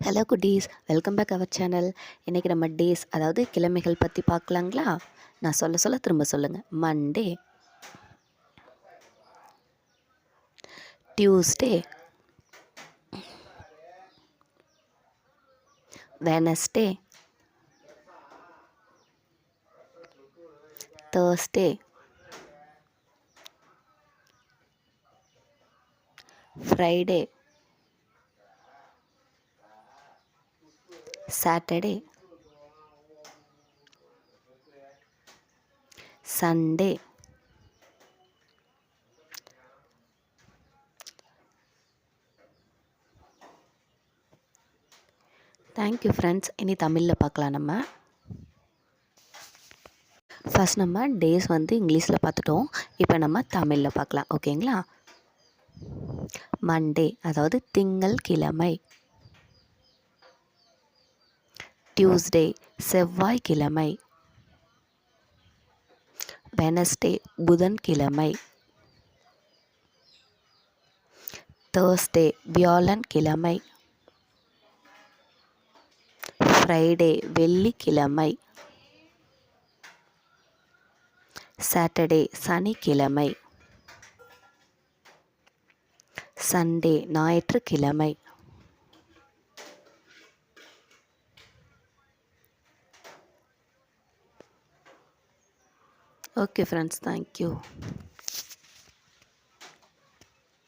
Hello குட்டீஸ், welcome back our channel. இன்றைக்கி நம்ம டேஸ் அதாவது கிழமைகள் பற்றி பார்க்கலாங்களா? நான் சொல்ல சொல்ல திரும்ப சொல்லுங்கள். Monday, Tuesday, Wednesday, Thursday, Friday, Saturday, Sunday, thank you friends. இனி தமிழில் பார்க்கலாம். நம்ம ஃபஸ்ட் நம்ம டேஸ் வந்து இங்கிலீஷில் பார்த்துட்டோம். இப்போ நம்ம தமிழில் பார்க்கலாம். ஓகேங்களா? மண்டே அதாவது திங்கள் கிழமை, டியூஸ்டே செவ்வாய்க்கிழமை, வெனஸ்டே புதன்கிழமை, தேர்ஸ்டே வியாழன்கிழமை, ஃப்ரைடே வெள்ளிக்கிழமை, சாட்டர்டே சனிக்கிழமை, சண்டே ஞாயிற்றுக்கிழமை. Okay friends, thank you.